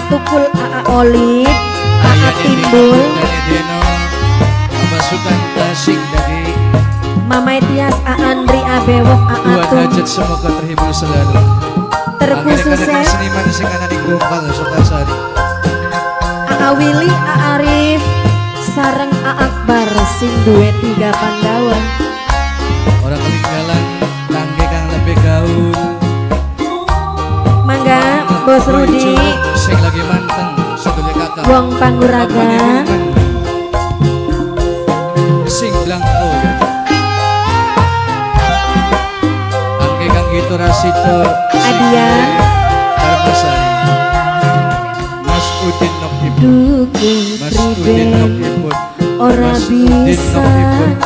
Tukul AA Olip, AA Timbul, pasukan Tasik dari Mama Etias, Andri Abewok, buat hajat semoga terhibur selalu. Terkhusus seniman sing ana ning Gokal Sukasari. AA Willy, AA Arif, sareng AA Akbar sing duwe 3 Pandawa. Orang ketinggalan kangge kang lebih gaul. Mangga Bos Rudi sing lagi manteng sedulur kakak. Wong Panguragan sing Blangko. Kangge kang gitu Rasito Adian Darmasari. Mas Udin Nokipun. Duku Mas Udin Riben Nokipun. ora Mas Udin bisa Nokipun.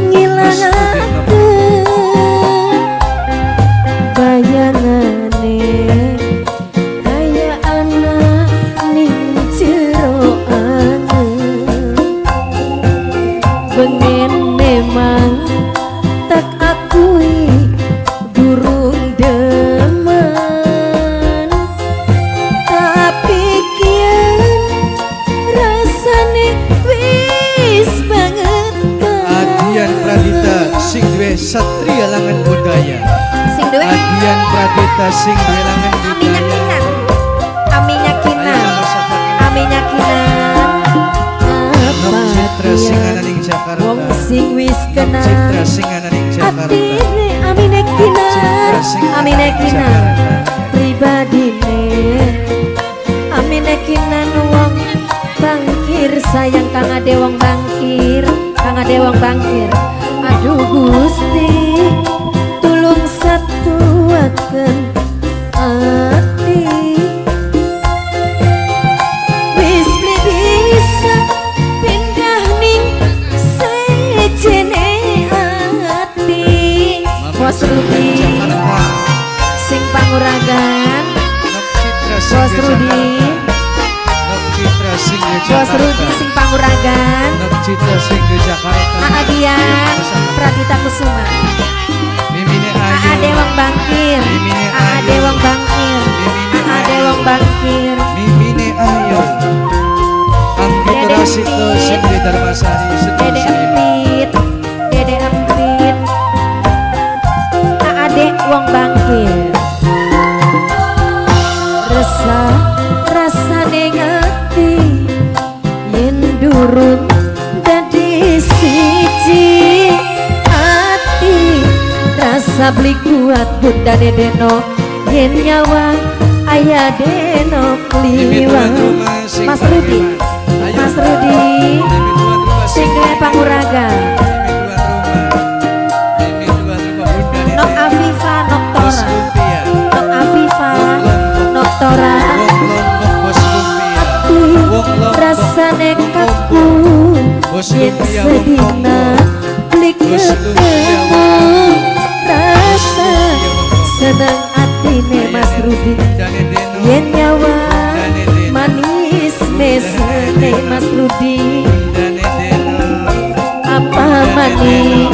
ngilangaken bayangane kaya anak ning jero angen. Bengen memang tak akui durung demen, tapi kian rasane wis banget kan. Adian Pradita sing duwe Satria Langan Budaya. Sing duwe Adian Pradita sing duwe Langan Budaya. Aminya Kinan Aminya Kinan Nok Citra sing ana ning Jakarta. wong sing wis Nok kenal Citra sing ana ning Jakarta. atine Aminya Kinan Aminya Kinan pribadine Aminya Kinan wong bangkir sayang kang ade wong bangkir kang ade wong bangkir. Aduh Gusti tulung satuaken ati wis bisa pindah ning sejene ati. Bos Rudi sing Panguragan, Nok Citra sing Bos Rudi, Nok Citra sing Bos Rudi sing Panguragan, Nok Citra sing Jakarta. Adian Pradita Kusuma, Mimine Ayu. Dewang Bangkir, Mimine Ayu. Dewang Bangkir, Mimine Dewang Ayu. Bangkir. Mimine Ayu. Anggi Dede Rasito sing Empit. di Darmasari sedulur Dede seniman. Empit, Dede Empit, Ade Wong Bangkir. Resah rasane ngati yen durung dadi siji ati. Rasa beli kuat bunda Deno yen nyawa ayah Deno kliwat. Mas Rudi, Mas Rudi sing duwe Panguragan. Nok Afifa Noktora, Nok Afifa Noktora. Rasane kaku yen sedina beli ketemu. Rasa seneng atine Mas Rudi yen nyawa manis mesane Mas Rudi. Apa maning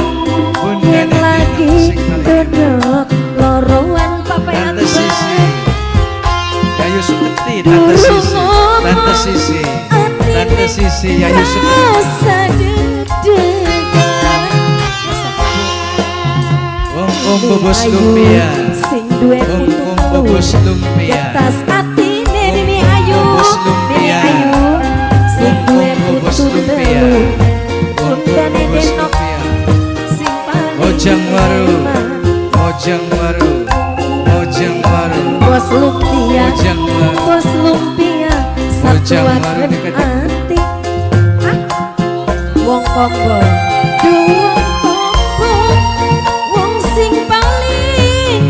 yen lagi dodok lorowan papean Yayu Suketi, Tante Sisi, Tante Sisi, Tante Sisi, Yayu Suketi. rasa deg-degan. Wong bobos lumpia, sing duwe wong putu bobos lumpia, Getas atine Mimi Ayu, bobos Mimi lumpia. Ayu sing duwe bobos putu lumpia, telu. wong Undane bobos Denok lumpia. sing paling Mojang Waru, iman. Mojang Waru, Mojang Waru, Bos lumpia, Mojang Waru. bos lumpia, Mojang Waru satuaken dekat. ati. Ah, wong Kongo, wong Kongo, wong sing paling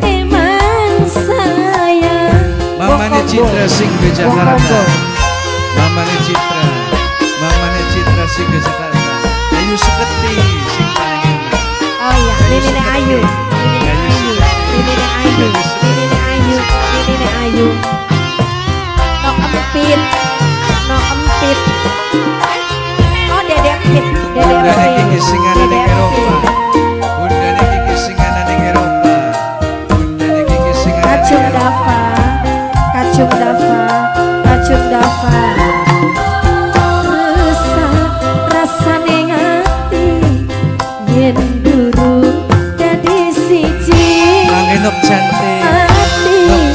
eman sayang. Mamane Citra sing ke Jakarta. Mamane Citra, Mamane Citra sing ke Jakarta. Ayu Suketi sing paling enak. Oh iya, Mimine Ayu, Mimine Ayu, Mimine Ayu, Mimine Ayu, Mimine Ayu. Nok empit, nok empit. Oh Dede Empit, Dede Bunda Empit, Kiki sing ana Dede ning Eropa. Empit. Bunda Kiki sing ana ning Eropa. Bunda Kiki sing ana ning Kacung Eropa. Dava, Kacung Dava,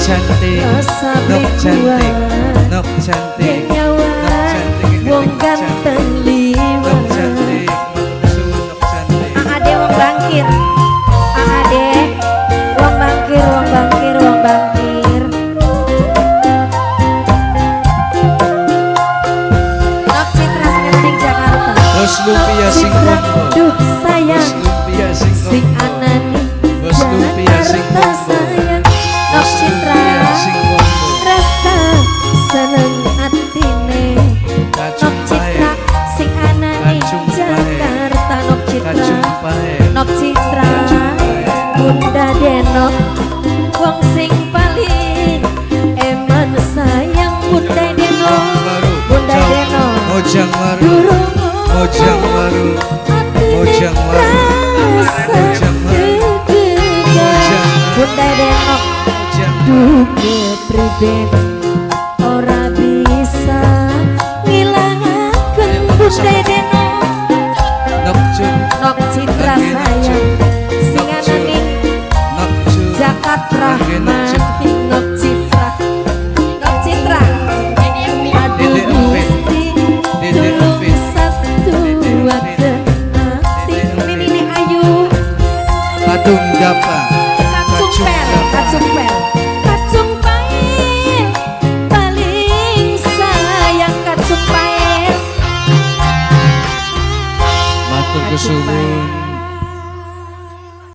cantik, rasa nok cantik, bekuan nok cantik, nyawa nok cantik, wong ganteng liwat nok cantik, nok cantik. Ade wong bangkir Ade wong bangkir wong bangkir wong bangkir Nok Citra Sekarang Jakarta Bos lumpia sing Citra, kombo, duh bos sayang lumpia sing sing kombo, anani bos lumpia sing Jakarta kombo, sayang Nok bos Citra lumpia sing kombo. rasa seneng atine Kacung Nok pae, Citra sing anani Kacung pae. Jakarta Nok Citra kacung pae, Nok Citra kacung pae. Bunda Denok wong sing paling eman sayang Bunda Denok Baru, Bunda jauh. Denok Mojang baru, durung mojang baru, mojang baru, mojang baru, mojang baru. Bunda Denok mojang duke priben ora bisa ngilangaken Bunda Denok nok jun, Nok Citra sayang sing anani nok jun, Jakarta mati Nok Citra Nok Citra aduh Dede empit. Gusti Dede tulung empit. satu wadah hati ini Ayu kadung dapa, kacung pel kacung pael paling sayang kacung pael matur kesuwun.